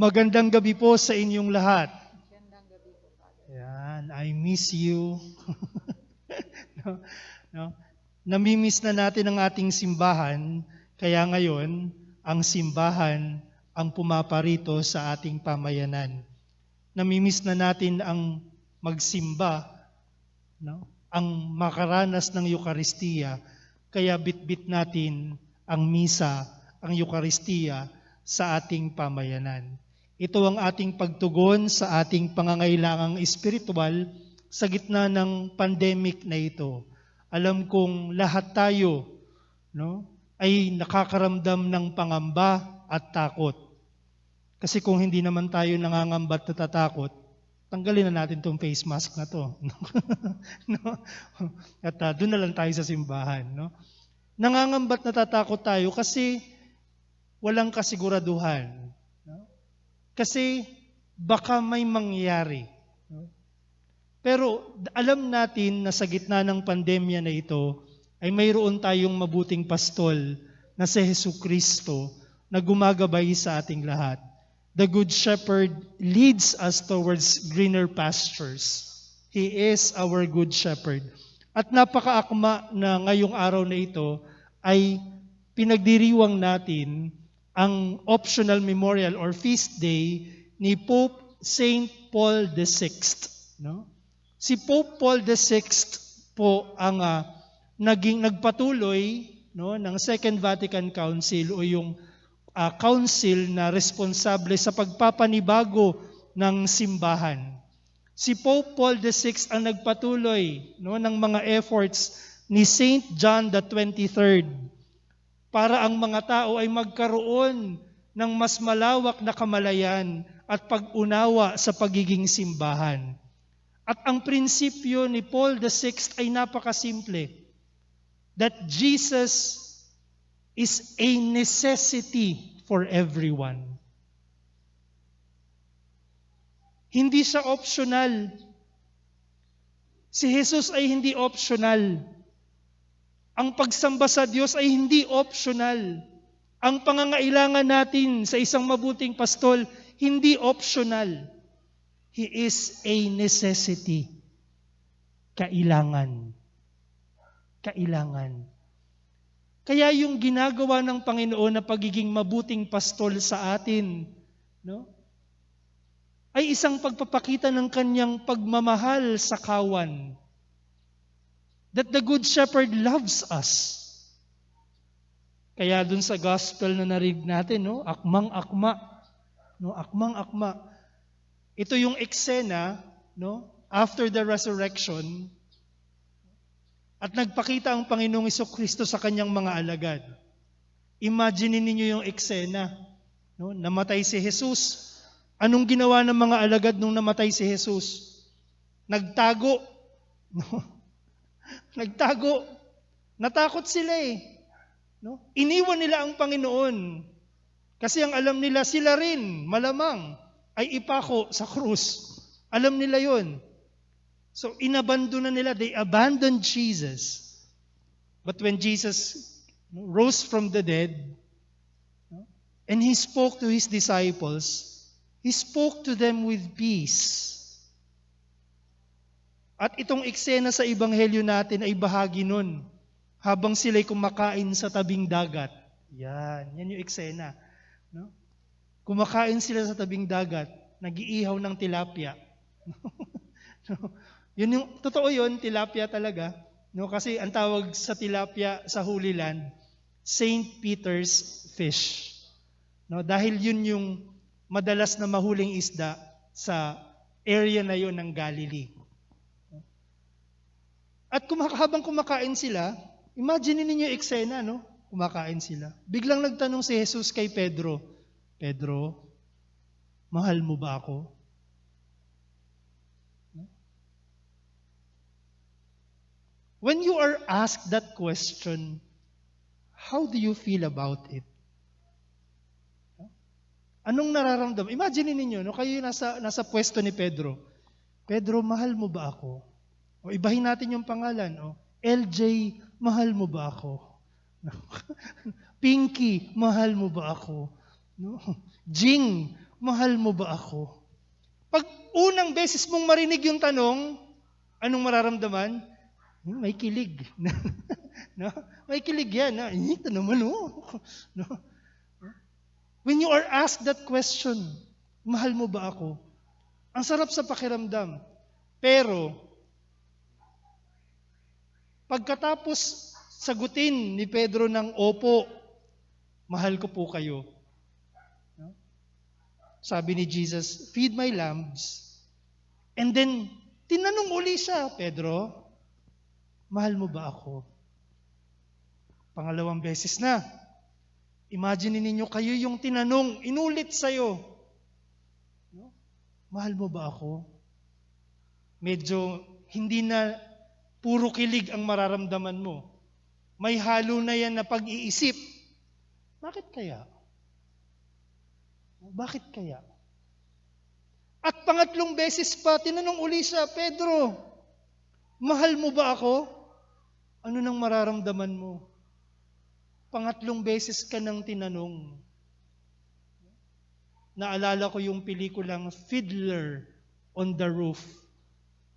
Magandang gabi po sa inyong lahat. Magandang gabi po, Father. Yan, I miss you. no, no? Namimiss na natin ang ating simbahan, kaya ngayon, ang simbahan ang pumaparito sa ating pamayanan. Namimiss na natin ang magsimba, no? Ang makaranas ng Eukaristiya, kaya bitbit natin ang misa, ang Eukaristiya sa ating pamayanan. Ito ang ating pagtugon sa ating pangangailangang espiritual sa gitna ng pandemic na ito. Alam kong lahat tayo, no, ay nakakaramdam ng pangamba at takot. Kasi kung hindi naman tayo nangangamba at natatakot, tanggalin na natin itong face mask na to. No? At doon na lang tayo sa simbahan. No? Nangangamba at natatakot tayo kasi walang kasiguraduhan. No? Kasi baka may mangyari. No? Pero alam natin na sa gitna ng pandemya na ito, ay mayroon tayong mabuting pastol na si Jesucristo na gumagabay sa ating lahat. The Good Shepherd leads us towards greener pastures. He is our Good Shepherd. At napakaakma na ngayong araw na ito ay pinagdiriwang natin ang optional memorial or feast day ni Pope Saint Paul VI. No? Si Pope Paul VI po ang nagpatuloy, no, ng Second Vatican Council o yung council na responsable sa pagpapanibago ng simbahan. Si Pope Paul VI ang nagpatuloy, no, ng mga efforts ni Saint John the 23rd para ang mga tao ay magkaroon ng mas malawak na kamalayan at pag-unawa sa pagiging simbahan. At ang prinsipyo ni Paul VI ay napakasimple, that Jesus is a necessity for everyone. Hindi siya optional. Si Jesus ay hindi optional. Ang pagsamba sa Diyos ay hindi optional. Ang pangangailangan natin sa isang mabuting pastol, hindi optional. He is a necessity. Kailangan. Kailangan. Kaya yung ginagawa ng Panginoon na pagiging mabuting pastol sa atin, no, ay isang pagpapakita ng kanyang pagmamahal sa kawan. That the Good Shepherd loves us. Kaya dun sa gospel na narinig natin, no, akmang-akma. No, akmang-akma. Ito yung eksena, no, after the resurrection, at nagpakita ang Panginoong Jesucristo sa kanyang mga alagad. Imagine ninyo yung eksena, no, namatay si Jesus. Anong ginawa ng mga alagad nung namatay si Jesus? Nagtago. No? Nagtago. Natakot sila no? Iniwan nila ang Panginoon. Kasi ang alam nila, sila rin, malamang, ay ipako sa krus. Alam nila yon. So, inabandona nila. They abandoned Jesus. But when Jesus rose from the dead, and He spoke to His disciples, He spoke to them with peace. At itong eksena sa Ebanghelyo natin ay bahagi nun. Habang sila'y kumakain sa tabing dagat. Yan yung eksena. No? Kumakain sila sa tabing dagat, nag-iihaw ng tilapia. No? Yun yung, totoo yun, tilapia talaga. No? Kasi ang tawag sa tilapia sa Holy Land, St. Peter's fish. No? Dahil yun yung madalas na mahuling isda sa area na yun ng Galilee. At habang kumakain sila, imagine ninyo yung eksena, no? Kumakain sila. Biglang nagtanong si Jesus kay Pedro, Pedro, mahal mo ba ako? When you are asked that question, how do you feel about it? Anong nararamdaman? Imagine ninyo, no? Kayo nasa pwesto ni Pedro. Pedro, mahal mo ba ako? O ibahin natin yung pangalan. O, LJ, mahal mo ba ako? Pinky, mahal mo ba ako? No? Jing, mahal mo ba ako? Pag unang beses mong marinig yung tanong, anong mararamdaman? May kilig. No? May kilig yan. Ito naman, oh. No? When you are asked that question, mahal mo ba ako? Ang sarap sa pakiramdam. Pero, pagkatapos sagutin ni Pedro ng opo, mahal ko po kayo. No? Sabi ni Jesus, feed my lambs. And then, tinanong uli siya, Pedro, mahal mo ba ako? Pangalawang beses na. Imagine ninyo kayo yung tinanong, inulit sa'yo. No? Mahal mo ba ako? Medyo hindi na puro kilig ang mararamdaman mo. May halo na yan na pag-iisip. Bakit kaya? Bakit kaya? At pangatlong beses pa, tinanong uli siya, Pedro, mahal mo ba ako? Ano nang mararamdaman mo? Pangatlong beses ka nang tinanong. Naalala ko yung pelikulang Fiddler on the Roof.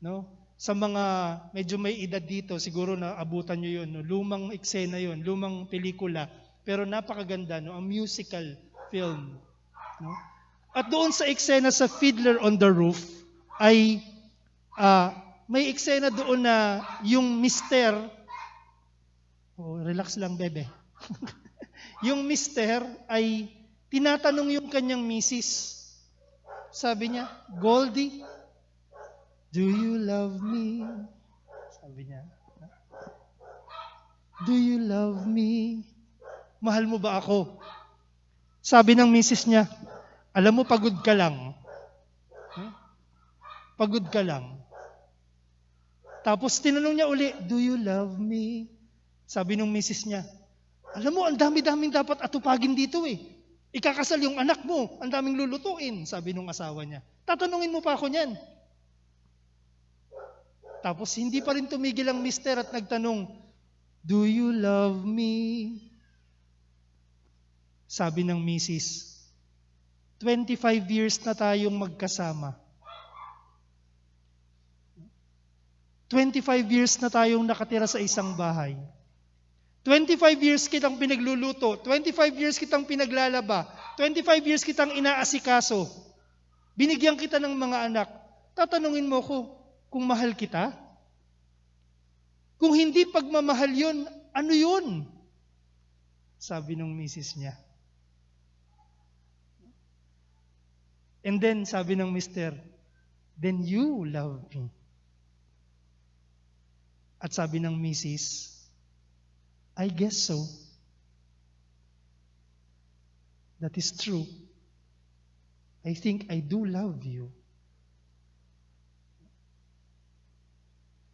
No? Sa mga medyo may edad dito, siguro na abutan nyo yun. No? Lumang eksena yun, lumang pelikula. Pero napakaganda, no? Ang musical film. No? At doon sa eksena sa Fiddler on the Roof, ay may eksena doon na yung mister, relax lang bebe, yung mister ay tinatanong yung kanyang misis. Sabi niya, Goldie, do you love me? Sabi niya, do you love me? Mahal mo ba ako? Sabi ng misis niya, alam mo, pagod ka lang. Pagod ka lang. Tapos tinanong niya uli, do you love me? Sabi ng misis niya, alam mo, ang dami-daming dapat atupagin dito eh. Ikakasal yung anak mo, ang daming lulutuin, sabi ng asawa niya. Tatanungin mo pa ako niyan. Tapos hindi pa rin tumigil ang mister at nagtanong, do you love me? Sabi ng misis, 25 years na tayong magkasama. 25 years na tayong nakatira sa isang bahay. 25 years kitang pinagluluto. 25 years kitang pinaglalaba. 25 years kitang inaasikaso. Binigyan kita ng mga anak. Tatanungin mo ko kung mahal kita? Kung hindi pagmamahal yun, ano yun? Sabi nung misis niya. And then, sabi ng mister, then you love me. At sabi ng misis, I guess so. That is true. I think I do love you.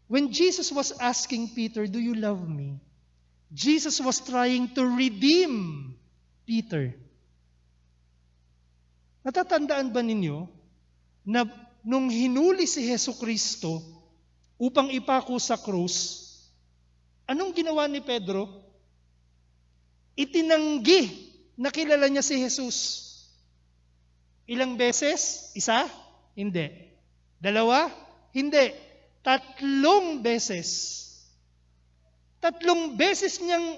When Jesus was asking Peter, do you love me? Jesus was trying to redeem Peter. Natatandaan ba ninyo na nung hinuli si Jesucristo upang ipako sa krus, anong ginawa ni Pedro? Itinanggi na kilala niya si Jesus. Ilang beses? Isa? Hindi. Dalawa? Hindi. 3 beses. 3 beses niyang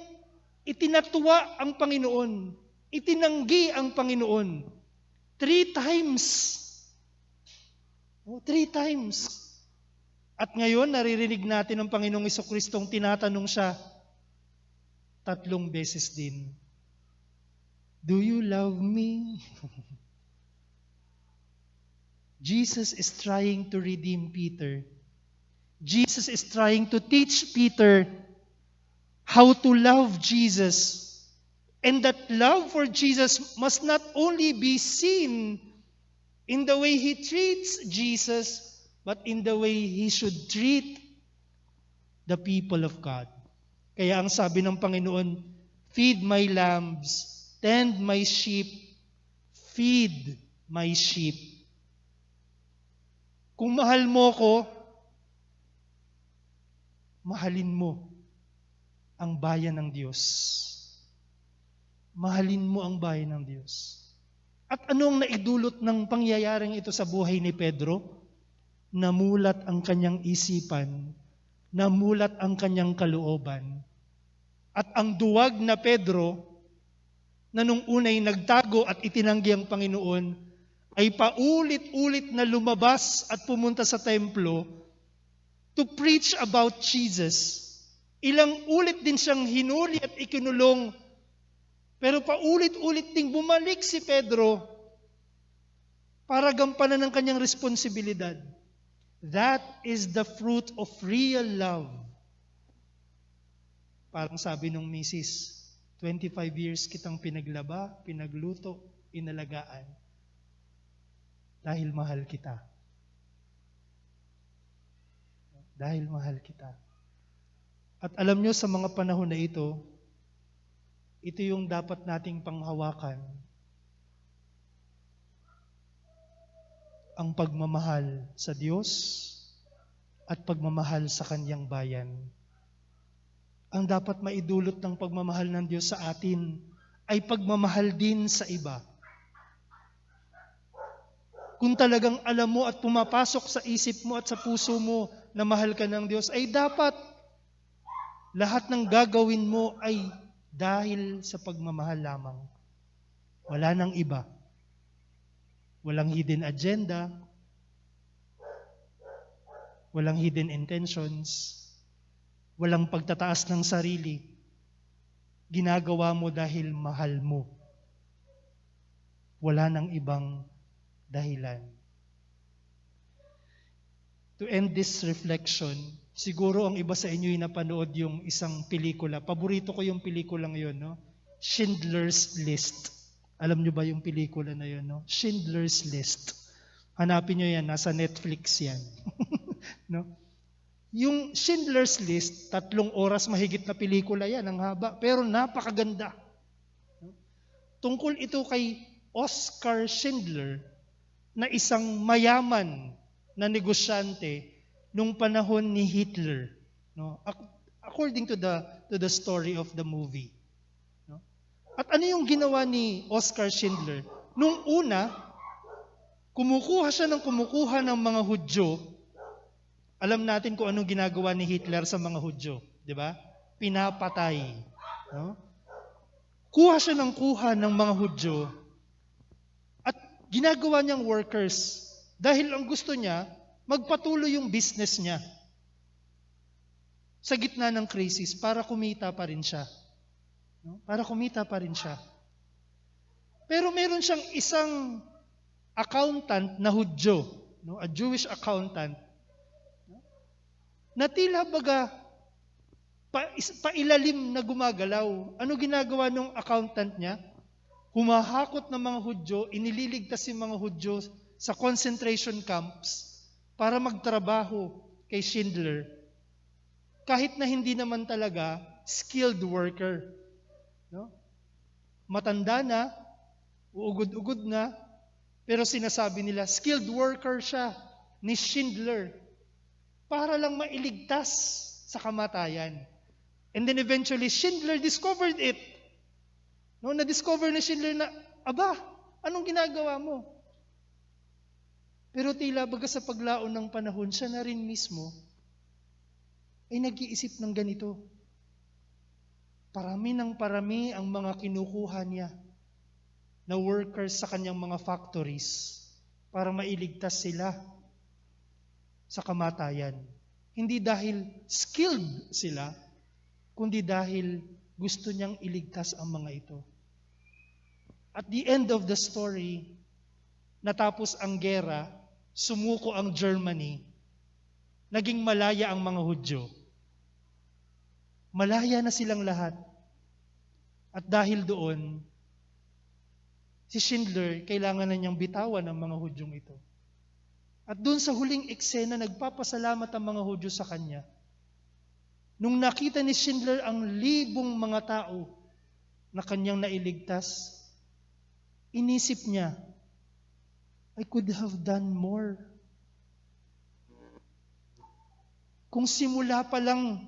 itinatwa ang Panginoon. Itinanggi ang Panginoon. 3 times. 3 times. At ngayon, naririnig natin ang Panginoong Jesucristong tinatanong siya 3 beses din. Do you love me? Jesus is trying to redeem Peter. Jesus is trying to teach Peter how to love Jesus. And that love for Jesus must not only be seen in the way he treats Jesus, but in the way he should treat the people of God. Kaya ang sabi ng Panginoon, feed my lambs, tend my sheep, feed my sheep. Kung mahal mo ko, mahalin mo ang bayan ng Diyos. Mahalin mo ang bayan ng Diyos. At anong naidulot ng pangyayaring ito sa buhay ni Pedro? Namulat ang kanyang isipan, namulat ang kanyang kalooban. At ang duwag na Pedro, na nung unay nagtago at itinanggi ang Panginoon, ay paulit-ulit na lumabas at pumunta sa templo to preach about Jesus. Ilang ulit din siyang hinuli at ikinulong, pero paulit-ulit ding bumalik si Pedro para gampanan ang kanyang responsibilidad. That is the fruit of real love. Parang sabi nung misis, 25 years kitang pinaglaba, pinagluto, inalagaan. Dahil mahal kita. Dahil mahal kita. At alam nyo, sa mga panahon na ito yung dapat nating panghawakan. Ang pagmamahal sa Diyos at pagmamahal sa Kanyang bayan. Ang dapat maidulot ng pagmamahal ng Diyos sa atin ay pagmamahal din sa iba. Kung talagang alam mo at pumapasok sa isip mo at sa puso mo na mahal ka ng Diyos, ay dapat lahat ng gagawin mo ay dahil sa pagmamahal lamang. Wala nang iba. Walang hidden agenda. Walang hidden intentions. Walang pagtataas ng sarili. Ginagawa mo dahil mahal mo. Wala nang ibang dahilan. To end this reflection, siguro ang iba sa inyo'y napanood yung isang pelikula. Paborito ko yung pelikula ngayon, no? Schindler's List. Alam nyo ba yung pelikula na yun, no? Schindler's List. Hanapin nyo yan, nasa Netflix yan. No? Yung Schindler's List, 3 oras mahigit na pelikula yan, ang haba, pero napakaganda. Tungkol ito kay Oskar Schindler, na isang mayaman na negosyante nung panahon ni Hitler. No? According to the story of the movie. No? At ano yung ginawa ni Oskar Schindler? Nung una, kumukuha siya ng mga Hudyo. Alam natin kung anong ginagawa ni Hitler sa mga Hudyo, di ba? Pinapatay. No? Kuha siya ng mga Hudyo at ginagawa niyang workers dahil ang gusto niya, magpatuloy yung business niya sa gitna ng crisis para kumita pa rin siya. No? Para kumita pa rin siya. Pero meron siyang isang accountant na Hudyo, no? A Jewish accountant, na tila baga pailalim na gumagalaw. Ano ginagawa ng accountant niya? Humahakot ng mga Hudyo, inililigtas yung mga Hudyo sa concentration camps para magtrabaho kay Schindler. Kahit na hindi naman talaga skilled worker. No? Matanda na, uugod-ugod na, pero sinasabi nila, skilled worker siya ni Schindler. Para lang mailigtas sa kamatayan. And then eventually, Schindler discovered it. No, na-discover ni Schindler na, aba, anong ginagawa mo? Pero tila baga sa paglaon ng panahon, siya na rin mismo ay nag-iisip ng ganito. Parami ng parami ang mga kinukuha niya na workers sa kanyang mga factories para mailigtas sila sa kamatayan. Hindi dahil skilled sila, kundi dahil gusto niyang iligtas ang mga ito. At the end of the story, natapos ang gera, sumuko ang Germany, naging malaya ang mga Hudyo. Malaya na silang lahat. At dahil doon, si Schindler, kailangan na niyang bitawan ang mga Hudyong ito. At doon sa huling eksena, nagpapasalamat ang mga Hudyo sa kanya. Nung nakita ni Schindler ang libong mga tao na kanyang nailigtas, inisip niya, I could have done more. Kung simula pa lang,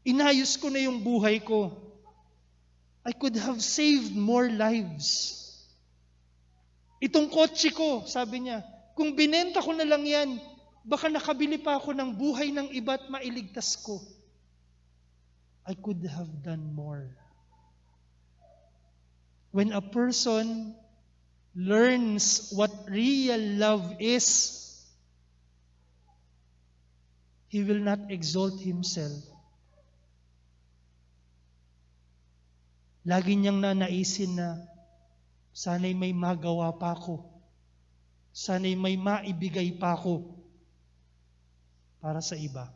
inayos ko na yung buhay ko, I could have saved more lives. Itong kotse ko, sabi niya, kung binenta ko na lang yan, baka nakabili pa ako ng buhay ng iba at mailigtas ko. I could have done more. When a person learns what real love is, he will not exalt himself. Lagi niyang nanaisin na, sana'y may magawa pa ako. Sana'y may maibigay pa ako para sa iba.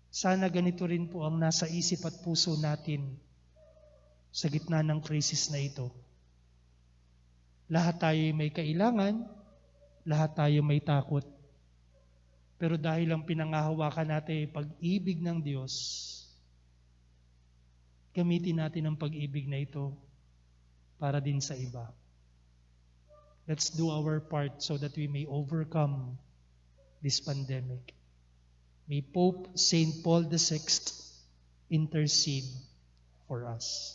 Sana ganito rin po ang nasa isip at puso natin sa gitna ng krisis na ito. Lahat tayo may kailangan, lahat tayo may takot. Pero dahil ang pinangahawakan natin ay pag-ibig ng Diyos, gamitin natin ang pag-ibig na ito para din sa iba. Let's do our part so that we may overcome this pandemic. May Pope St. Paul VI intercede for us.